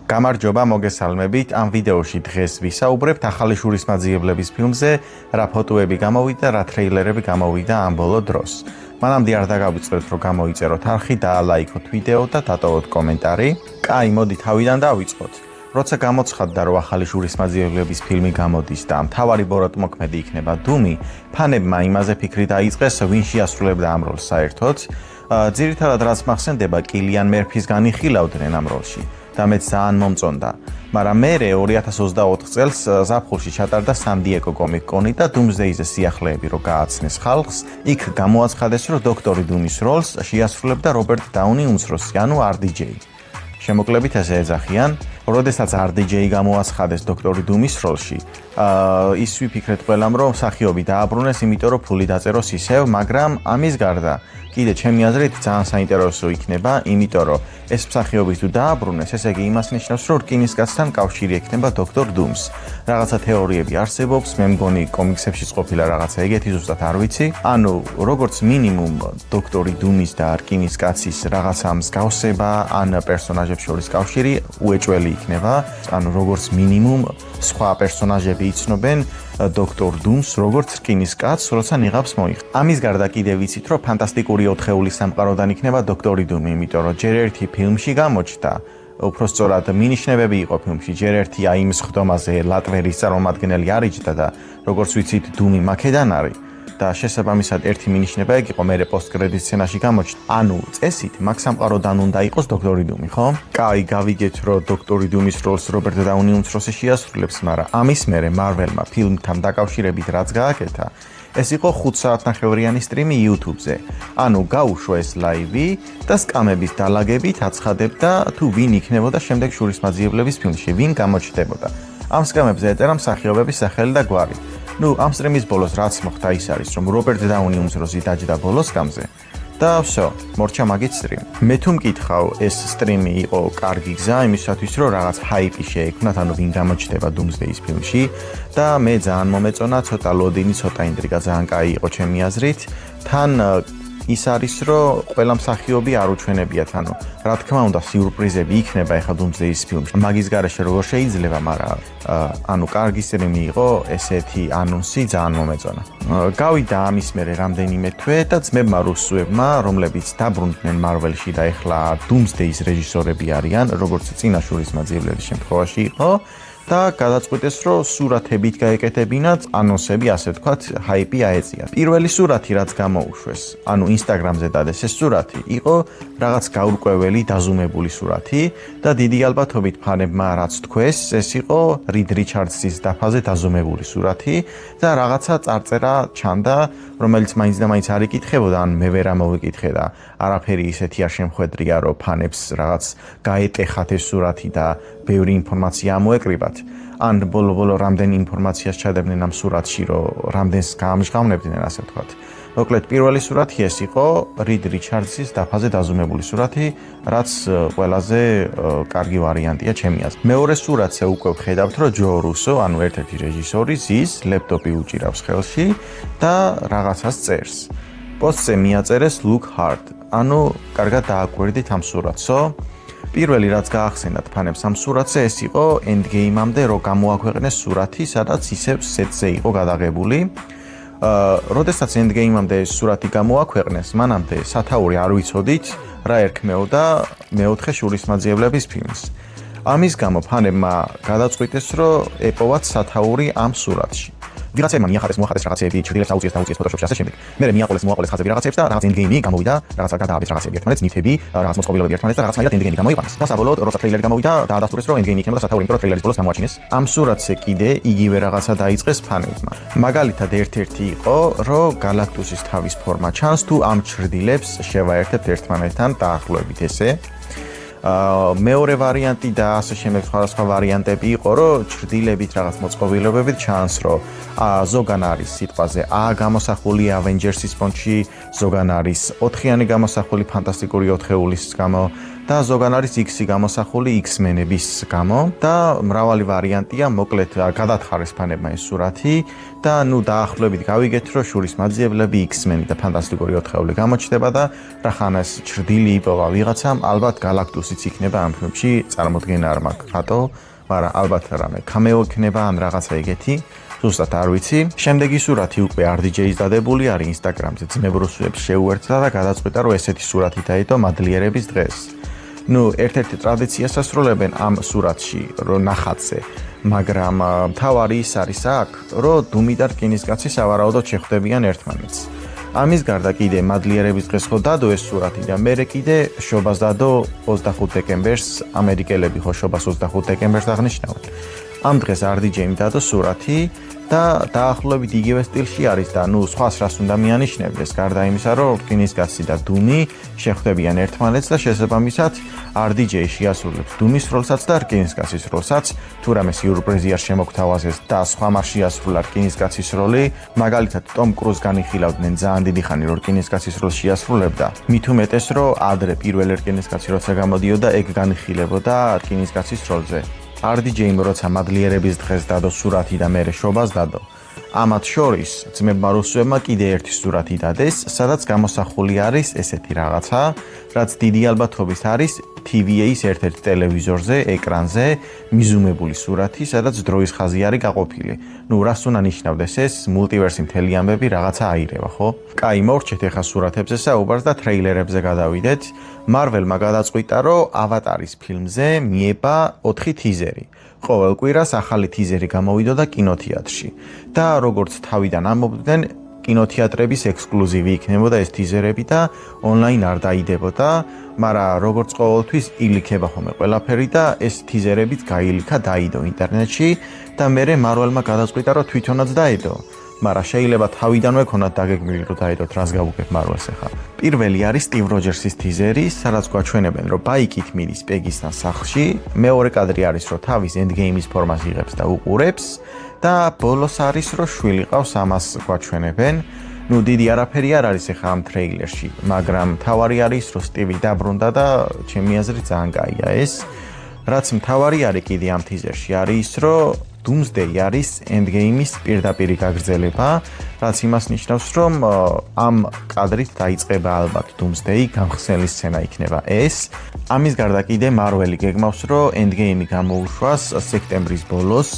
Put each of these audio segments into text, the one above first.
გამარჯობა, მოგესალმებით. ამ ვიდეოში დღეს ვისაუბრებთ ახალი შურისმაძიებლების ფილმზე, რა ფოტოები გამოვიდა, რა ტრეილერები გამოვიდა ამ ბოლო დროს. მანამდე არ დაგავიწყდეთ, რომ გამოიწეროთ არხი, დაალაიქოთ ვიდეო და დატოვოთ კომენტარი. კაი, მოდი თავიდან დავიწყოთ. როცა გამოცხადდა, რომ ახალი შურისმაძიებლების ფილმი გამოდის და მთავარი ბოროტმოქმედი იქნება დუმი, ფანებმა იმაზე ფიქრი დაიწყეს, ვინ შეასრულებდა ამ როლს საერთოდ. ძირითადად რაც მახსენდება, კილიან მერფის განიხილავდნენ ამ როლში. და მეც ძალიან მომწონდა. მაგრამ მერე 2024 წელს ზაფხულში ჩატარდა სან-დიეგო კომიკ-კონი და დუმსდეიზე სიახლეები რო გააცნეს ხალხს, იქ გამოაცხადეს, რომ დოქტორი დუმის როლს შეასრულებდა რობერტ დაუნი უმცროსი, ანუ RDJ. შემოკლებით ესე ეძახიან, როდესაც RDJ გამოაცხადეს დოქტორი დუმის როლში, ის ვიფიქრეთ ყველამ, რომ მსახიობი დააბრუნეს, იმიტომ რომ ფული დაწეროს ისევ, მაგრამ ამის გარდა კიდე ჩემი აზრით ძალიან საინტერესო იქნება, იმიტომ რომ ეს მსახიობი თუ დააბრუნეს, ესე იგი იმას ნიშნავს, რომ რკინისკაცთან კავშირი ექნება დოქტორ დუმს. რაღაცა თეორიები არსებობს, მე მგონი კომიქსებშიც ყოფილა რაღაცა ეგეთი, ზუსტად არ ვიცი. ანუ როგორც მინიმუმ დოქტორი დუმის და რკინისკაცის რაღაცა მსგავსება ან პერსონაჟებს შორის კავშირი უეჭველი იქნება. ანუ როგორც მინიმუმ სხვა პერსონაჟები იცნობენ დოქტორ დუმს, როგორც რკინისკაცს, როცა ნიღაბს მოიხდა. ამის გარდა კიდე ვიცით, რომ ფანტასტიკური 4-ეული სამყაროდან იქნება დოქტორი დუმი, იმიტომ რომ ჯერ ერთი ფილმში გამოჩნდა, უფრო სწორად მინიშნებები იყო ფილმში, ჯერ ერთი აი იმ სხდომაზე ლატვერის წარმომადგენელი არიჯდა და როგორც ვიცით, დუმი მაქედან არის. და შესაბამისად ერთი მინიშნება ეგ იყო, მერე პოსტკრედიტ სცენაში გამოჩნდა. ანუ წესით მაგ სამყაროდან უნდა იყოს დოქტორი დუმი, ხო? კაი, გავიგეთ, რომ დოქტორი დუმის როლს რობერტ დაუნი უმცროსი შეასრულებს, მაგრამ ამის მერე მარველმა ფილმთან დაკავშირებით რაც გააკეთა, ეს იყო 5 საათნახევრიანი სტრიმი YouTube-ზე. ანუ გაუშვა ეს ლაივი და სკამების დალაგებით აცხადებდა, თუ ვინ იქნებოდა შემდეგ შურისმაძიებლების ფილმში, ვინ გამოჩნდებოდა. ამ სკამებზე ეწერა მსახიობების სახელი და გვარი. ნუ ამ სტრიმის ბოლოს რაც მოხდა ის არის, რომ რობერტ დაუნი უმცროსი დაჯდა ბოლოს სკამზე და всё, მორჩა მაგით სტრიმი. მე თუ მკითხავ, ეს სტრიმი იყო კარგი გზა იმისათვის, რომ რაღაც ჰაიპი შეექმნათ, ანუ ვინ გამოჩნდება დუმსდეის ფილმში და მე ძალიან მომეწონა, ცოტა ლოდინი, ცოტა ინტრიგა ძალიან კაი იყო ჩემი აზრით. თან ის არის, რომ ყველა მსახიობი არ უჩვენებიათ, ანუ რა თქმა უნდა სიურპრიზები იქნება ეხლა დუმსდეის ფილმში. მაგის გარეშე როგორ შეიძლება, მაგრამ ანუ კარგი სტრიმი იყო, ესეთი ანონსი ძალიან მომეწონა. გავიდა ამის მერე რამდენიმე თვე და ძმებმა რუსუებმა, რომლებიც დაბრუნდნენ მარველში და ეხლა დუმსდეის რეჟისორები არიან, როგორც წინა შურისმაძიებლების შემთხვევაში იყო. და გადაწყვიტეს, რომ სურათებით გაეკეთებინათ, ანონსები, ასე ვთქვათ, ჰაიპი აეწიათ. პირველი სურათი, რაც გამოუშვეს, ანუ Instagram-ზე დადეს ეს სურათი, იყო რაღაც გაურკვეველი, დაზუმებული სურათი და დიდი ალბათობით ფანებმა რაც თქვეს, ეს იყო რიდ რიჩარდსის დაფაზე დაზუმებული სურათი და რაღაცა წარწერა ჩანდა, რომელიც მაინც და მაინც არ იკითხებოდა, ან მე ვერ ამოვიკითხე და არაფერი ისეთი არ შემხვედრია, რომ ფანებს რაღაც გაეტეხათ ეს სურათი და ბევრი ინფორმაცია ამოეკრიბათ. ან ბოლო-ბოლო რამდენი ინფორმაციას ჩადებდნენ ამ სურათში, რომ რამდენს გაამჟღავნებდნენ, ასე ვთქვათ. მოკლედ, პირველი სურათი ეს იყო რიდ რიჩარდსის დაფაზე დაზუმებული სურათი, რაც ყველაზე კარგი ვარიანტია ჩემი აზრით. მეორე სურათზე უკვე ვხედავთ, რომ ჯო რუსო, ანუ ერთ-ერთი რეჟისორი, ზის, ლეპტოპი უჭირავს ხელში და რაღაცას წერს. პოსტზე მიაწერეს look hard, ანუ კარგად დააკვირდით ამ სურათსო. პირველი რაც გაახსენათ ფანებს ამ სურათზე, ეს იყო Endgame-მამდე რო გამოაქვეყნეს სურათი, სადაც ისევ სეტზე იყო გადაღებული. როდესაც Endgame-მამდე ეს სურათი გამოაქვეყნეს, მანამდე სათაური არ ვიცოდით, რა ერქმეოდა მეოთხე შურისმაძიებლების ფილმს. ამის გამო ფანებმა გადაწყვიტეს, რომ ეპოვათ სათაური ამ სურათში. ვიღაცებმა მიახარეს რაღაცეები, ჩრდილებს აუწიეს ფოტოშოპში ასე შემდეგ. მერე მიაყოლეს ხაზები რაღაცებს და რაღაც Endgame გამოვიდა, რაღაცა გადააბეს რაღაცები ერთმანეთს, ნივთები, რაღაც მოწყობილობები ერთმანეთს და რაღაცნაირად Endgame გამოიყვანეს. და საბოლოოდ როცა ტრეილერი გამოვიდა, დაადასტურეს, რომ Endgame იქნება სათაური, იმიტომ რომ ტრეილერის ბოლოს გამოაჩინეს. ამ სურათზე კიდე იგივე რაღაცა დაიწყეს ფანებმა. მაგალითად ერთ-ერთი იყო, რომ Galactus-ის თავის ფორმა ჩანს, თუ ამ ჩრდილებს შევაერთებთ ერთმანეთთან დაახლოებით ესე. მეორე ვარიანტი და ასე შემდეგ სხვადასხვა ვარიანტები იყო, რომ ჩრდილებით რაღაც მოწყობილობებით ჩანს, რომ ზოგან არის სიტყვაზე A გამოსახული Avengers-ის ფონტში, ზოგან არის 4-იანი გამოსახული ფანტასტიკური 4-ეულის გამო და ზოგან არის X-ი გამოსახული X-Men-ების გამო და მრავალი ვარიანტია, მოკლედ გადათხარეს ფანებმა ეს სურათი და დაახლოებით გავიგეთ, რომ შურის მაძიებლები X-Men და ფანტასტიკური ოთხეული გამოჩნდება და რახან ეს ჩრდილი იპოვა ვიღაცამ, ალბათ Galactus-იც იქნება ამ ფილმში, წარმოდგენა არ მაქვს რატო, მაგრამ ალბათ რამე კამეო იქნება ან რაღაცა ეგეთი. ზუსტად არ ვიცი. შემდეგი სურათი უკვე RDJ-ის დადებული არის Instagram-ზე ძმებროსუებს შეუერთდა და გადაწყვიტა, რომ ესეთი სურათი დაიდო მადლიერების დღეს. ერთ-ერთი ტრადიციას ასრულებენ ამ სურათში, რომ ნახატზე, მაგრამ მთავარი ის არის აქ, რომ დუმი და რკინისკაცი სავარაუდოდ შეხვდებიან ერთმანეთს. ამის გარდა კიდე მადლიერების დღეს ხო დადო ეს სურათი და მერე კიდე შობას დადო 25 დეკემბერს, ამერიკელები ხო შობას 25 დეკემბერს აღნიშნავენ. ამ დღეს RDJ-მ დადო სურათი და დაახლოებით იგივე სტილში არის და სხვას რას უნდა მიანიშნებდეს, გარდა იმისა, რომ რკინისკაცი და დუმი შეხვდებიან ერთმანეთს და შესაბამისად RDJ შეასრულებს დუმის როლსაც და რკინისკაცის როლსაც, თუ რამე სიურპრიზი არ შემოგთავაზეს და სხვა მას შეასრულა რკინისკაცის როლი, მაგალითად ტომ კრუზს განიხილავდნენ ძალიან დიდი ხანი, რომ რკინისკაცის როლს შეასრულებდა. მით უმეტეს, რომ ადრე პირველი რკინისკაცი როცა გამოდიოდა, ეგ განიხილებოდა რკინისკაცის როლზე. RDJ-მ როცა მადლიერების დღეს დადო სურათი და მერე შობას დადო. ამათ შორის ძმებმა რუსებმა კიდე ერთი სურათი დადეს, სადაც გამოსახული არის ესეთი რაღაცა, რაც დიდი ალბათობით არის TVA-ის ერთ-ერთ ტელევიზორზე, ეკრანზე მიზუმებული სურათი, სადაც დროის ხაზი არის გაყოფილი. რას უნდა ნიშნავდეს ეს მულტივერსი მთელი ამბები რაღაცა აირევა, ხო? კაი, მოვრჩეთ ახლა სურათებზე საუბარს და ტრეილერებზე გადავიდეთ. Marvel-მა გადაწყვიტა, რომ ავატარის ფილმზე მიება 4 თიზერი. ყოველ კვირას ახალი თიზერი გამოვიდოდა კინოთეატრში და როგორც თავიდან ამბობდნენ, კინოთეატრების ექსკლუზივი იქნებოდა ეს თიზერები და ონლაინ არ დაიდებოდა, მაგრამ როგორც ყოველთვის ილიქება ხოლმე ყველაფერი და ეს თიზერებიც გაილიქა დაიდო ინტერნეტში და მერე Marvel-მა გადაწყვიტა, რომ თვითონაც დაედო. მაგრამ შეიძლება თავიდანვე ქონათ დაგეგმილი, რომ დაედოთ, რას გავუკეთ Marvel-ს ახლა. პირველი არის Steve Rogers-ის თიზერი, სადაც გვაჩვენებენ, რომ ბაიკით მიდის პეგისთან სახლში, მეორე კადრი არის, რომ თავის Endgame-ის ფორმას იღებს და უყურებს და ბოლოს არის, რომ შვილი ყავს, ამას გვაჩვენებენ. დიდი არაფერი არ არის ახლა ამ ტრეილერში, მაგრამ მთავარი არის, რომ Steve დაბრუნდა და ჩემი აზრით ძალიან კაია ეს. რაც მთავარი არის კიდე ამ თიზერში არის ის, რომ Doomsday არის Endgame-ის პირდაპირი გაგრძელება, რაც იმას ნიშნავს, რომ ამ კადრით დაიწყება ალბათ Doomsday, გამხსნელი სცენა იქნება ეს. ამის გარდა კიდე Marvel-ი გეგმავს, რომ Endgame-ი გამოუშვას სექტემბრის ბოლოს,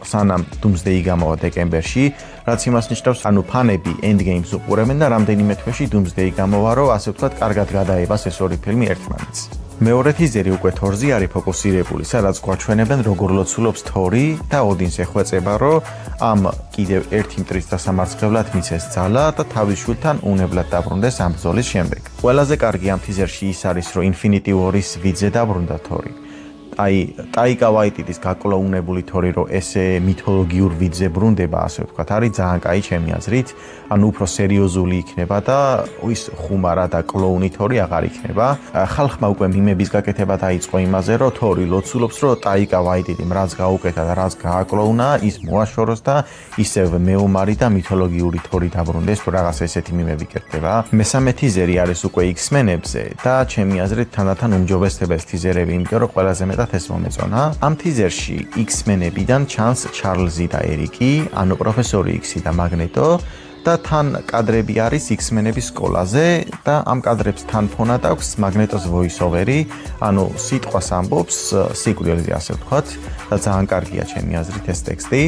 სანამ Doomsday გამოვა დეკემბერში, რაც იმას ნიშნავს, ფანები Endgame-ს უყურებენ და რამდენიმე თვეში Doomsday გამოვა, რომ ასე ვთქვათ, კარგად გადაებას ეს ორი ფილმი ერთმანეთს. მეორე თიზერი უკვე თორზე არის ფოკუსირებული, სადაც გვაჩვენებენ, როგორ ლოცულობს თორი და ოდინს ეხვეწება, რომ ამ კიდევ ერთი მტრის დასამარცხებლად მიცეს ძალა და თავის შვილთან უნებლად დაბრუნდეს ამ ბრძოლის შემდეგ. ყველაზე კარგი ამ თიზერში ის არის, რომ Infinity War-ის ვიძე დაბრუნდა თორი. ტაიკა ვაიტიტის გაკლოუნებული თორი, რომ ესე მითოლოგიურ ვიძე ბრუნდება, ასე ვთქვათ, არის ძალიან კაი ჩემი აზრით. უფრო სერიოზული იქნება და ის ხუმარა და კლოუნი თორი აღარ იქნება. ხალხმა უკვე მიმების გაკეთება დაიწყო იმაზე, რომ თორი ლოცულობს, რომ ტაიკა ვაიტიტიმ რაც გაუკეთა და რაც გააკლოუნა, ის მოაშოროს და ისევ მეომარი და მითოლოგიური თორი დაბრუნდეს, თუ რაღაც ესეთი მიმები კეთდება. მესამე თიზერი არის უკვე X-Men-ებზე და ჩემი აზრით თანდათან უმჯობესდება ეს თიზერები, იმიტომ რომ ყველაზე მეტად ეს მომეწონა. ამ თიზერში X-Men-ებიდან ჩანს ჩარლზი და ერიკი, ანუ პროფესორი X-ი და მაგნეტო და თან კადრები არის X-Men-ების სკოლაზე და ამ კადრებს თან ფონად აქვს მაგნეტოს voice-overi, ანუ სიტყვას ამბობს სიკვდილზე, ასე ვთქვათ და ძალიან კარგია ჩემი აზრით ეს ტექსტი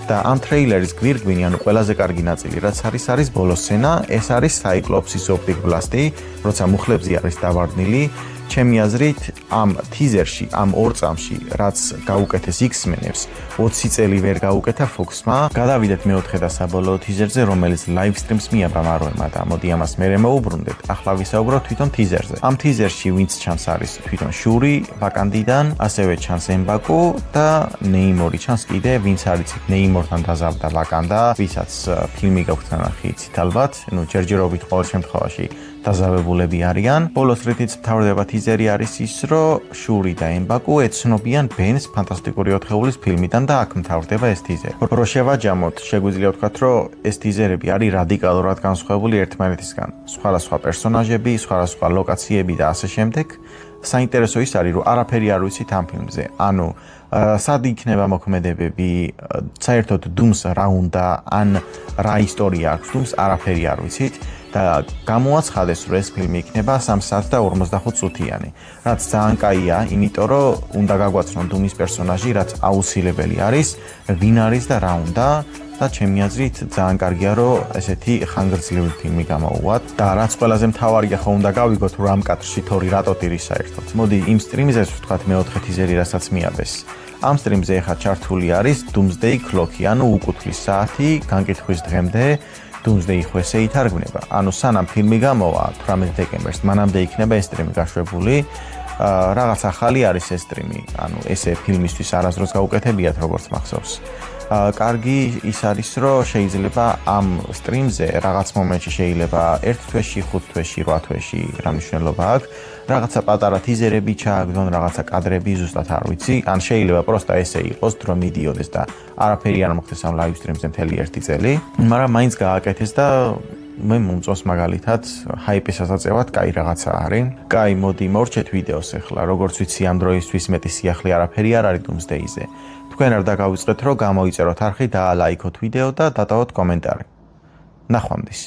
და ამ ტრეილერის გვირგვინი, ანუ ყველაზე კარგი ნაწილი რაც არის ბოლო სცენა, ეს არის Cyclops-ის optic blast-ი, როცა მუხლებზე არის დავარდნილი. ჩემი აზრით ამ თიზერში, ამ ორ წამში, რაც გაუკეთეს X-Men-ებს, 20 წელი ვერ გაუკეთა Fox-მა. გადავიდეთ მეოთხე და საბოლოო თიზერზე, რომელიც live stream-ს მიაბა Marvel-მა და მოდი ამას მერე მოუბრუნდეთ. ახლა ვისაუბროთ თვითონ თიზერზე. ამ თიზერში ვინც ჩანს არის თვითონ შური ვაკანდიდან, ასევე ჩანს ემბაკუ და ნეიმორი ჩანს კიდე, ვინც არის ნეიმორთან დაზავდა ვაკანდა, ვისაც ფილმი გაქვთ ნახე იცით ალბათ, ჯერჯერობით ყოველ შემთხვევაში დაზავებულები არიან. ბოლოს რითიც მთავრდება თიზერი არის ის, რომ შური და ემბაკუ ეცნობიან ბენს ფანტასტიკური ოთხეულის ფილმიდან და აქ მთავრდება ეს თიზერი. რო შევაჯამოთ, შეგვიძლია ვთქვათ, რომ ეს თიზერები არის რადიკალურად განსხვავებული ერთმანეთისგან. სხვადასხვა პერსონაჟები, სხვადასხვა ლოკაციები და ასე შემდეგ. საინტერესო ის არის, რომ არაფერი არ ვიცით ამ ფილმზე. ანუ სად იქნება მოქმედებები, საერთოდ დუმს რა უნდა, ან რა ისტორია აქვს დუმს, არაფერი არ ვიცით. და გამოაცხადეს, რომ ეს ფილმი იქნება 3 საათ და 45 წუთიანი. რაც ძალიან კაია, იმიტომ რომ უნდა გაგვაცნონ დუმის პერსონაჟი, რაც აუცილებელი არის, ვინ არის და რა უნდა. და ჩემი აზრით ძალიან კარგია, რომ ესეთი ხანგრძლივი ფილმი გამოვუვათ. და რაც ყველაზე მთავარია, ხო უნდა გავიგოთ, რომ ამ კადრში თორი რატო ტირის საერთოდ. მოდი იმ სტრიმზე ვთქვათ მეოთხე თიზერი, რასაც მიაბეს. ამ სტრიმზე ახლა ჩართული არის Doomsday Clock-ი, ანუ უკუთვლის საათი განკითხვის დღემდე. Doomsday ხო ესე ითარგმნება. ანუ სანამ ფილმი გამოვა 18 დეკემბერს, მანამდე იქნება ეს სტრიმი გაშვებული. რაღაც ახალი არის ეს სტრიმი. ანუ ესე ფილმისთვის არასდროს გაუკეთებიათ, როგორც მახსოვს. კარგი ის არის, რომ შეიძლება ამ სტრიმზე რაღაც მომენტში შეიძლება 1 თვეში, 5 თვეში, 8 თვეში რა მნიშვნელობა აქვს. რაღაცა პატარა თიზერები ჩააგდონ, რაღაცა კადრები ზუსტად არ ვიცი. ან შეიძლება პროსტა ესე იყოს, რომ მიდიოდეს და არაფერი არ მოხდეს ამ ლაივ სტრიმზე მთელი 1 წელი. მაგრამ მაინც გააკეთეს და მე მომწონს მაგალითად ჰაიპის ასაწევად, კაი რაღაცა არის. კაი, მოდი მოვრჩეთ ვიდეოს ახლა. როგორც ვიცი, ამ დროისთვის მეტი სიახლე არაფერი არ არის Doomsday-ზე. თქვენ არ დაგავიწყეთ, რომ გამოიწეროთ არხი და ლაიქოთ ვიდეო და დატოვოთ კომენტარი. ნახვამდის.